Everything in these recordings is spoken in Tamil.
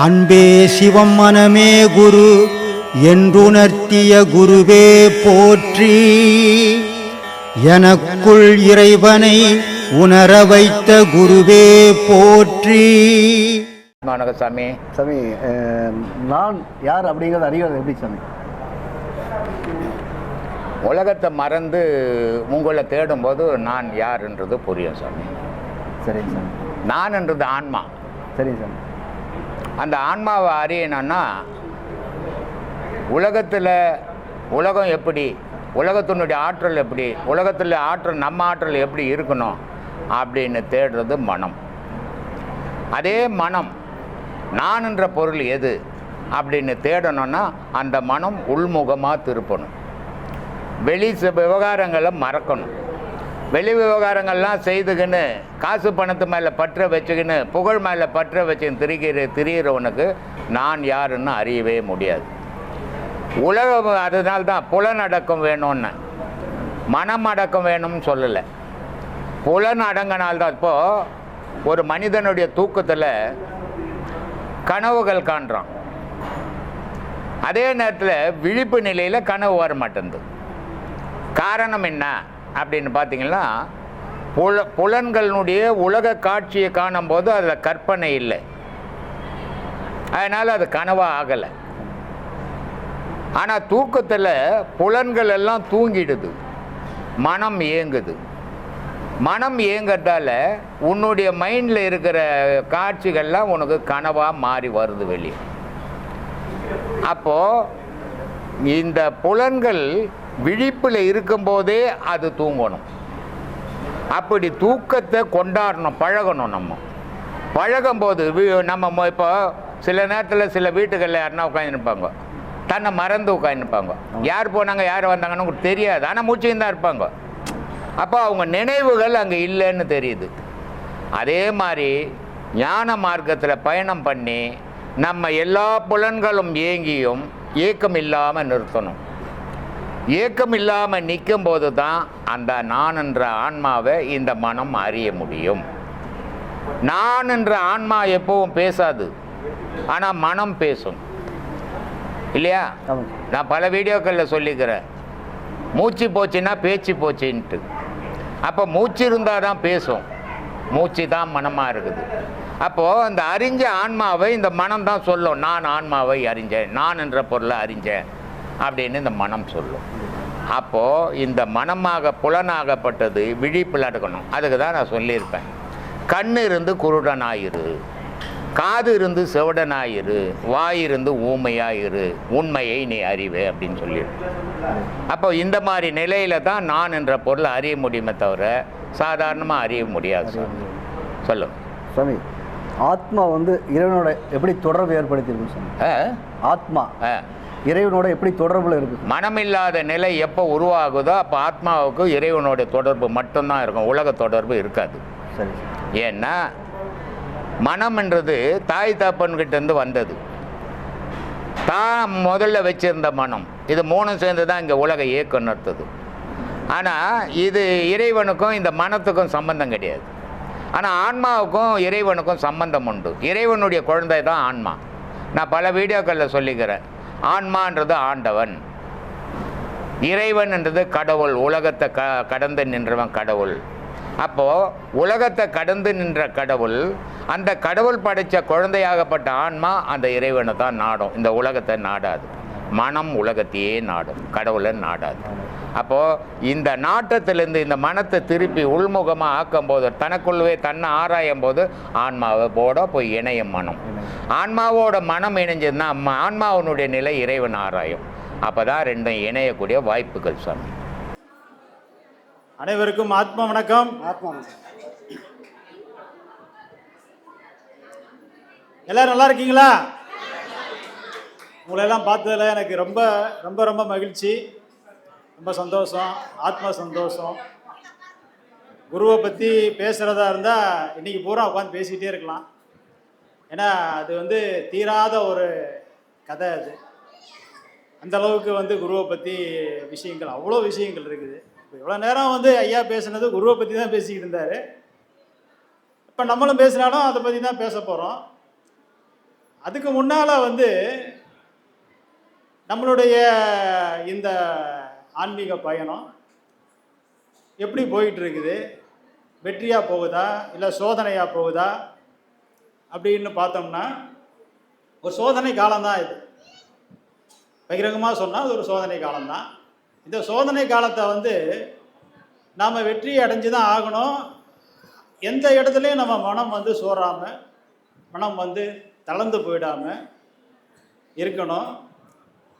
அன்பே சிவம் மனமே குரு என்றுணர்த்திய குருவே போற்றி. எனக்குள் இறைவனை உணர வைத்த குருவே போற்றி. வணக்கம் சாமி. சாமி, நான் யார் அப்படிங்கிறது அறிகிறது எப்படி சாமி? உலகத்தை மறந்து உங்களை தேடும்போது நான் யாருன்றது புரியும் சாமி. சரிங்க சாமி. நான்ன்றது ஆன்மா. சரிங்க சாமி. அந்த ஆன்மாவை அறியணும்னா உலகம் எப்படி, உலகத்தினுடைய ஆற்றல் எப்படி, உலகத்தில் ஆற்றல் நம்ம ஆற்றல் எப்படி இருக்கணும் அப்படின்னு தேடுறது மனம். அதே மனம் நான் என்ற பொருள் எது அப்படின்னு தேடணும்னா அந்த மனம் உள்முகமாக திருப்பணும். வெளி விவகாரங்களை மறக்கணும். வெளி விவகாரங்கள்லாம் செய்துக்கின்னு காசு பணத்து மேலே பற்ற வச்சுக்கின்னு புகழ் மேலே பற்ற வச்சுன்னு திரிகிறவனுக்கு நான் யாருன்னு அறியவே முடியாது. உலகம் அதனால்தான் புலனடக்கம் வேணும்னு, மனம் அடக்கம் வேணும்னு சொல்லலை. புலன் அடங்கினால்தான். இப்போது ஒரு மனிதனுடைய தூக்கத்தில் கனவுகள் காண்றான், அதே நேரத்தில் விழிப்பு நிலையில் கனவு வர மாட்டேங்குது. காரணம் என்ன அப்படின்னு பார்த்தீங்கன்னா, புலன்களுடைய உலக காட்சியை காணும்போது அதில் கற்பனை இல்லை, அதனால் அது கனவாக ஆகலை. ஆனால் தூக்கத்தில் புலன்கள் எல்லாம் தூங்கிடுது, மனம் இயங்குது. மனம் இயங்கிறதால உன்னுடைய மைண்டில் இருக்கிற காட்சிகள்லாம் உனக்கு கனவாக மாறி வருது வெளியே. அப்போது இந்த புலன்கள் விழிப்பில் இருக்கும்போதே அது தூங்கணும். அப்படி தூக்கத்தை கொண்டாடணும், பழகணும். நம்ம பழகும்போது நம்ம இப்போ சில நேரத்தில் சில வீட்டுகளில் யாருன்னா உட்காந்துருப்பாங்க, தன்னை மறந்து உட்காந்துருப்பாங்க. யார் போனாங்க யார் வந்தாங்கன்னு தெரியாது, ஆனால் மூச்சுன்னு தான் இருப்பாங்க. அப்போ அவங்க நினைவுகள் அங்கே இல்லைன்னு தெரியுது. அதே மாதிரி ஞான மார்க்கத்தில் பயணம் பண்ணி நம்ம எல்லா புலன்களும் இயங்கியும் ஏக்கம் இல்லாமல் நிறுத்தணும். ஏக்கம் இல்லாமல் நிற்கும் போது தான் அந்த நான் என்ற ஆன்மாவை இந்த மனம் அறிய முடியும். நான் என்ற ஆன்மா எப்பவும் பேசாது, ஆனால் மனம் பேசும் இல்லையா? நான் பல வீடியோக்களில் சொல்லிக்கிறேன், மூச்சு போச்சுன்னா பேச்சு போச்சுன்ட்டு. அப்போ மூச்சு இருந்தால் தான் பேசும், மூச்சு தான் மனமாக இருக்குது. அப்போது அந்த அறிஞ்ச ஆன்மாவை இந்த மனம் தான் சொல்லும், நான் ஆன்மாவை அறிஞ்சேன், நான் என்ற பொருளை அறிஞ்சேன் அப்படின்னு இந்த மனம் சொல்லும். அப்போது இந்த மனமாக புலனாகப்பட்டது விழிப்பில் அடக்கணும். அதுக்கு தான் நான் சொல்லியிருப்பேன், கண் இருந்து குருடனாயிரு, காது இருந்து செவடனாயிரு, வாயிருந்து ஊமையாயிரு, உண்மையை நீ அறிவே அப்படின்னு சொல்லியிருப்பேன். அப்போ இந்த மாதிரி நிலையில தான் நான் என்ற பொருளை அறிய முடியுமே தவிர சாதாரணமாக அறிய முடியாது. சொல்லுங்க சாமி. ஆத்மா இறைவனோட எப்படி தொடர்பு ஏற்படுத்தியிருக்கு சாமி? ஆத்மா இறைவனோட எப்படி தொடர்புல இருக்கு? மனமில்லாத நிலை எப்போ உருவாகுதோ அப்போ ஆத்மாவுக்கு இறைவனோட தொடர்பு மட்டும்தான் இருக்கும், உலக தொடர்பு இருக்காது. சரி. ஏன்னா மனம்ன்றது தாய் தப்பன்கிட்டேருந்து வந்தது, தான் முதல்ல வச்சிருந்த மனம். இது மூணும் சேர்ந்து தான் இங்கே உலக இயக்கம் நடத்துது. ஆனால் இது இறைவனுக்கும் இந்த மனத்துக்கும் சம்பந்தம் கிடையாது. ஆனால் ஆன்மாவுக்கும் இறைவனுக்கும் சம்பந்தம் உண்டு. இறைவனுடைய குழந்தை தான் ஆன்மா. நான் பல வீடியோக்களில் சொல்லிக்கிறேன், ஆன்மான்றது ஆண்டவன், இறைவன்ன்றது கடவுள், உலகத்தை கடந்து நின்றவன் கடவுள். அப்போது உலகத்தை கடந்து நின்ற கடவுள், அந்த கடவுள் படைத்த குழந்தையாகப்பட்ட ஆன்மா அந்த இறைவனை தான் நாடும், இந்த உலகத்தை நாடாது. மனம் உலகத்தையே நாடும், கடவுளை நாடாது. அப்போது இந்த நாட்டத்திலேருந்து இந்த மனத்தை திருப்பி உள்முகமாக ஆக்கும்போது, தனக்குள்ளவே தன்னை ஆராயும் போது ஆன்மாவோட போய் இணையும் மனம். ஆன்மாவோட மனம் இணைஞ்சதுன்னா ஆன்மாவனுடைய நிலை இறைவன் ஆராயும். அப்போ தான் ரெண்டும் இணையக்கூடிய வாய்ப்புகள் சாமி. அனைவருக்கும் ஆத்மா வணக்கம். எல்லாரும் நல்லா இருக்கீங்களா? உங்களெல்லாம் பார்த்ததில் எனக்கு ரொம்ப ரொம்ப ரொம்ப மகிழ்ச்சி, ரொம்ப சந்தோஷம், ஆத்மா சந்தோஷம். குருவை பற்றி பேசுகிறதா இருந்தால் இன்றைக்கி பூரா உட்காந்து பேசிக்கிட்டே இருக்கலாம். ஏன்னா அது தீராத ஒரு கதை. அது அந்த அளவுக்கு குருவை பற்றி விஷயங்கள், அவ்வளோ விஷயங்கள் இருக்குது. இப்போ இவ்வளோ நேரம் ஐயா பேசுனது குருவை பற்றி தான் பேசிக்கிட்டு இருந்தார். இப்போ நம்மளும் பேசினாலும் அதை பற்றி தான் பேச போகிறோம். அதுக்கு முன்னால் வந்து நம்மளுடைய இந்த ஆன்மீக பயணம் எப்படி போயிட்டு இருக்குது, வெற்றியாக போகுதா இல்லை சோதனையாக போகுதா அப்படின்னு பார்த்தோம்னா ஒரு சோதனை காலம்தான் இது. பகிரங்கமாக சொன்னால் அது ஒரு சோதனை காலம்தான். இந்த சோதனை காலத்தை வந்து நாம் வெற்றி அடைஞ்சு தான் ஆகணும். எந்த இடத்துலையும் நம்ம மனம் வந்து சோறாமல், மனம் வந்து தளர்ந்து போயிடாமல் இருக்கணும்.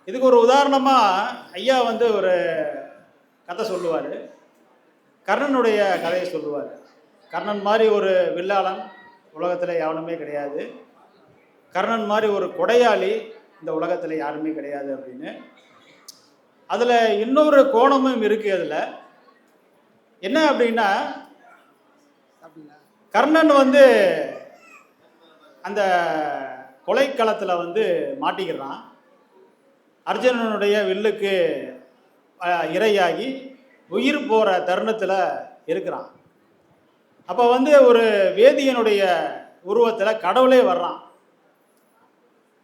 இதுக்கு ஒரு உதாரணமாக ஐயா வந்து ஒரு கதை சொல்லுவார். கர்ணனுடைய கதையை சொல்லுவார். கர்ணன் மாதிரி ஒரு வில்லாளன் உலகத்தில் எவனுமே கிடையாது, கர்ணன் மாதிரி ஒரு கொடையாளி இந்த உலகத்தில் யாருமே கிடையாது அப்படின்னு. அதில் இன்னொரு கோணமும் இருக்குது. அதில் என்ன அப்படின்னா, கர்ணன் வந்து அந்த கொலைக்களத்தில் வந்து மாட்டிக்கிறான். அர்ஜுனனுடைய வில்லுக்கு இரையாகி உயிர் போகிற தருணத்தில் இருக்கிறான். அப்போ வந்து ஒரு வேதியனுடைய உருவத்தில் கடவுளே வர்றான்.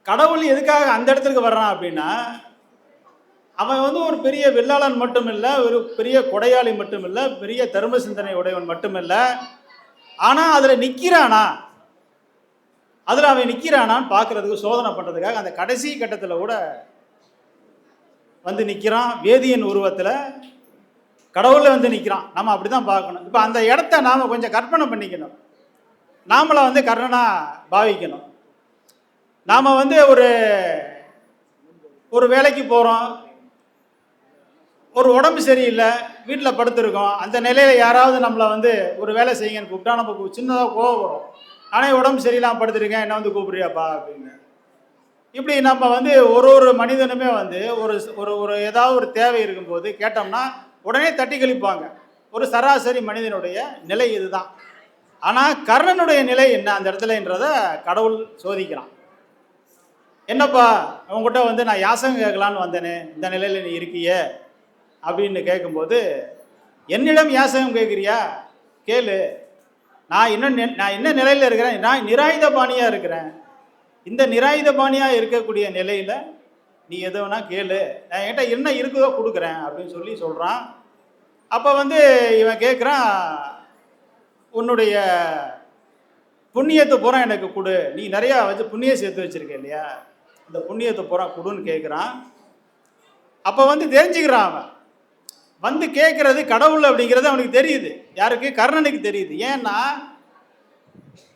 கடவுள் எதுக்காக அந்த இடத்துக்கு வர்றான் அப்படின்னா, அவன் வந்து ஒரு பெரிய வில்லாளன் மட்டும் இல்லை, ஒரு பெரிய கொடையாளி மட்டும் இல்லை, பெரிய தர்ம சிந்தனை உடையவன் மட்டும் இல்லை. ஆனால் அதில் நிற்கிறானா, அதில் அவன் நிற்கிறானான்னு பார்க்குறதுக்கு, சோதனை பண்ணுறதுக்காக அந்த கடைசி கட்டத்தில் கூட வந்து நிற்கிறான். வேதியன் உருவத்தில் கடவுளை வந்து நிற்கிறான். நம்ம அப்படி தான் பார்க்கணும். இப்போ அந்த இடத்த நாம் கொஞ்சம் கற்பனை பண்ணிக்கணும். நாமளை வந்து கர்ணனாக பாவிக்கணும். நாம் வந்து ஒரு வேலைக்கு போகிறோம், ஒரு உடம்பு சரியில்லை, வீட்டில் படுத்துருக்கோம். அந்த நிலையில் யாராவது நம்மளை வந்து ஒரு வேலை செய்யுங்கன்னு கூப்பிட்டா நம்ம சின்னதாக கோவம் வரும். ஆனால் உடம்பு சரியில்லாமல் படுத்துருக்கேன், என்ன வந்து கூப்பிடுறியாப்பா அப்படின்னு. இப்படி நம்ம வந்து ஒரு மனிதனுமே வந்து ஒரு ஏதாவது ஒரு தேவை இருக்கும்போது கேட்டோம்னா உடனே தட்டி கழிப்பாங்க. ஒரு சராசரி மனிதனுடைய நிலை இதுதான். ஆனால் கர்ணனுடைய நிலை என்ன அந்த இடத்துலன்றதை கடவுள் சோதிக்கிறான். என்னப்பா உங்ககிட்ட வந்து நான் யாசகம் கேட்கலான்னு வந்தேனே, இந்த நிலையில் நீ இருக்கியே அப்படின்னு கேட்கும்போது, என்னிடம் யாசகம் கேட்குறியா, கேளு. நான் என்ன நிலையில் இருக்கிறேன், நான் நிராயுத பாணியாக இருக்கிறேன். இந்த நிராயுத பாணியாக இருக்கக்கூடிய நிலையில் நீ எது வேணா கேளு, நான் என்கிட்ட என்ன இருக்குதோ கொடுக்குறேன் அப்படின்னு சொல்கிறான். அப்போ வந்து இவன் கேட்குறான், உன்னுடைய புண்ணியத்தை பூரா எனக்கு கொடு, நீ நிறையா வச்சு புண்ணியம் சேர்த்து வச்சுருக்க இல்லையா, இந்த புண்ணியத்தை பூரா கொடுன்னு கேட்குறான். அப்போ வந்து தெரிஞ்சுக்கிறான் அவன் வந்து கேட்குறது கடவுள் அப்படிங்கிறது அவனுக்கு தெரியுது. யாருக்கு? கர்ணனுக்கு தெரியுது. ஏன்னா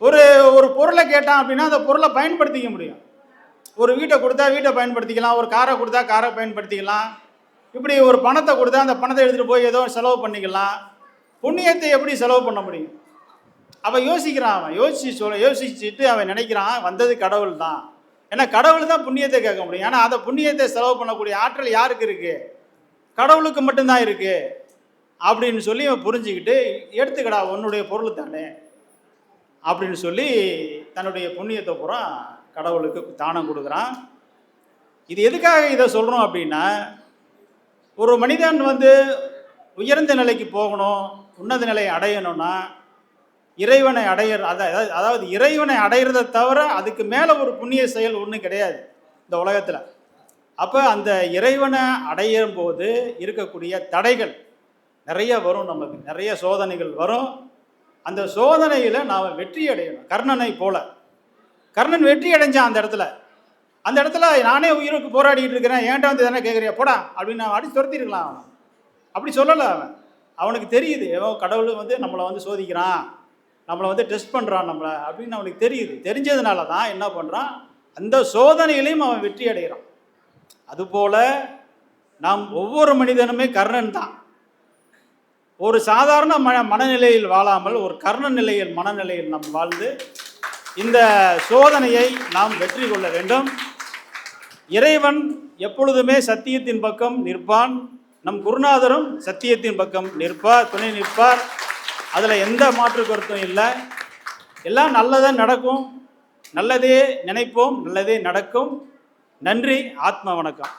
ஒரு பொருளை கேட்டான் அப்படின்னா அந்த பொருளை பயன்படுத்திக்க முடியும். ஒரு வீட்டை கொடுத்தா வீட்டை பயன்படுத்திக்கலாம், ஒரு காரை கொடுத்தா காரை பயன்படுத்திக்கலாம், இப்படி ஒரு பணத்தை கொடுத்தா அந்த பணத்தை எடுத்துகிட்டு போய் ஏதோ செலவு பண்ணிக்கலாம். புண்ணியத்தை எப்படி செலவு பண்ண முடியும்? அவன் யோசிக்கிறான். அவன் யோசிச்சுட்டு அவன் நினைக்கிறான், வந்தது கடவுள் தான். ஏன்னா கடவுள் தான் புண்ணியத்தை கேட்க முடியும். ஏன்னா அந்த புண்ணியத்தை செலவு பண்ணக்கூடிய ஆற்றல் யாருக்கு இருக்குது? கடவுளுக்கு மட்டும்தான் இருக்குது அப்படின்னு சொல்லி அவன் புரிஞ்சுக்கிட்டு, எடுத்துக்கடா உன்னுடைய பொருள் தானே அப்படின்னு சொல்லி தன்னுடைய புண்ணியத்தை பூரா கடவுளுக்கு தானம் கொடுக்குறான். இது எதுக்காக இதை சொல்கிறோம் அப்படின்னா, ஒரு மனிதன் வந்து உயர்ந்த நிலைக்கு போகணும், உன்னத நிலையை அடையணும்னா இறைவனை அதாவது இறைவனை அடையிறதை தவிர அதுக்கு மேலே ஒரு புண்ணிய செயல் ஒன்றும் கிடையாது இந்த உலகத்தில். அப்போ அந்த இறைவனை அடையும் போது இருக்கக்கூடிய தடைகள் நிறைய வரும், நமக்கு நிறைய சோதனைகள் வரும். அந்த சோதனையில் நாம் வெற்றி அடையணும். கர்ணனை போல கர்ணன் வெற்றி அடைஞ்சான் அந்த இடத்துல நானே உயிருக்கு போராடிக்கிட்டு இருக்கிறேன், ஏன்ட்ட வந்து தானே கேட்குறியா போடா அப்படின்னு நான் அடிச்சு துரத்திருக்கலாம். அவன் அப்படி சொல்லலை. அவனுக்கு தெரியுது, ஏதோ கடவுள் வந்து நம்மளை வந்து சோதிக்கிறான், நம்மளை வந்து டெஸ்ட் பண்ணுறான் நம்மளை அப்படின்னு அவனுக்கு தெரியுது. தெரிஞ்சதுனால தான் என்ன பண்ணுறான், அந்த சோதனையிலையும் அவன் வெற்றி அடைகிறான். அதுபோல் நாம் ஒவ்வொரு மனிதனுமே கர்ணன் தான். ஒரு சாதாரண மனநிலையில் வாழாமல் ஒரு கர்ண நிலையில் மனநிலையில் நாம் வாழ்ந்து இந்த சோதனையை நாம் வெற்றி கொள்ள வேண்டும். இறைவன் எப்பொழுதுமே சத்தியத்தின் பக்கம் நிற்பான். நம் குருநாதரும் சத்தியத்தின் பக்கம் நிற்பார், துணை நிற்பார். அதில் எந்த மாற்று கருத்தும் இல்லை. எல்லாம் நல்லதே நடக்கும், நல்லதே நினைப்போம், நல்லதே நடக்கும். நன்றி. ஆத்ம வணக்கம்.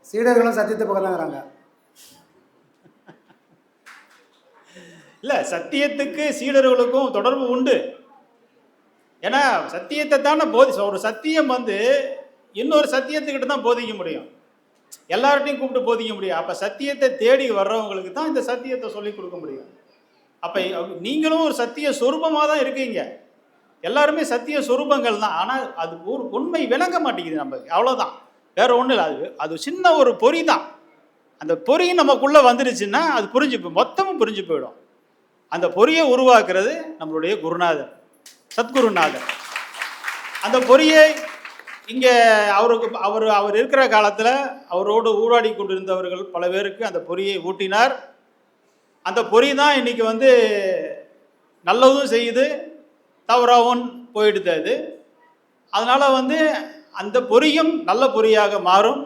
சீடர்களும் சத்தியத்தை பக்கம் தாங்கிறாங்க. இல்லை, சத்தியத்துக்கு சீடர்களுக்கும் தொடர்பு உண்டு. ஏன்னா சத்தியத்தை தானே ஒரு சத்தியம் வந்து இன்னொரு சத்தியத்துக்கிட்ட தான் போதிக்க முடியும், எல்லார்ட்டையும் கூப்பிட்டு போதிக்க முடியும். அப்போ சத்தியத்தை தேடி வர்றவங்களுக்கு தான் இந்த சத்தியத்தை சொல்லி கொடுக்க முடியும். அப்போ நீங்களும் ஒரு சத்திய சொரூபமாக தான் இருக்கீங்க, எல்லாருமே சத்திய சொரூபங்கள் தான். ஆனால் அது ஒரு உண்மை விளங்க மாட்டேங்குது நமக்கு, அவ்வளோதான், வேற ஒன்றும் இல்லை. அது சின்ன ஒரு பொறி தான். அந்த பொறி நமக்குள்ளே வந்துடுச்சுன்னா அது மொத்தமும் புரிஞ்சு போயிடும். அந்த பொறியை உருவாக்குறது நம்மளுடைய குருநாதர், சத்குருநாதர். அந்த பொறியை இங்கே அவர் இருக்கிற காலத்தில் அவரோடு ஊடாடி கொண்டிருந்தவர்கள் பல பேருக்கு அந்த பொறியை ஊட்டினார். அந்த பொறி தான் இன்னைக்கு வந்து நல்லதும் செய்யுது, தவறாகவும் போயிடுது அது. அதனால் வந்து அந்த பொறியும் நல்ல பொறியாக மாறும்,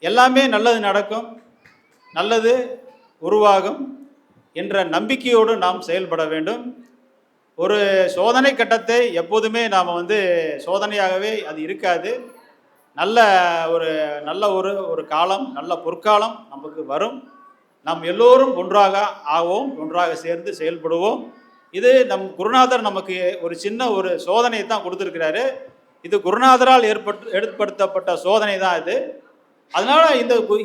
எல்லாமே நல்லது நடக்கும், நல்லது உருவாகும் என்ற நம்பிக்கையோடு நாம் செயல்பட வேண்டும். ஒரு சோதனை கட்டத்தை எப்போதுமே நாம் வந்து சோதனையாகவே அது இருக்காது. நல்ல ஒரு காலம், நல்ல பொற்காலம் நமக்கு வரும். நாம் எல்லோரும் ஒன்றாக ஆவோம், ஒன்றாக சேர்ந்து செயல்படுவோம். இது நம் குருநாதர் நமக்கு ஒரு சின்ன ஒரு சோதனையை தான் கொடுத்துருக்கிறாரு. இது குருநாதரால் ஏற்படுத்தப்பட்ட சோதனை தான் இது. அதனால்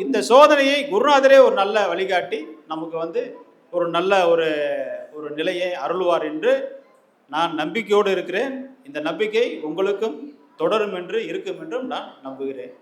இந்த சோதனையை குருநாதரே ஒரு நல்ல வழிகாட்டி நமக்கு வந்து ஒரு நல்ல ஒரு நிலையை அருள்வார் என்று நான் நம்பிக்கையோடு இருக்கிறேன். இந்த நம்பிக்கை உங்களுக்கும் தொடரும் என்று இருக்கும் என்றும் நான் நம்புகிறேன்.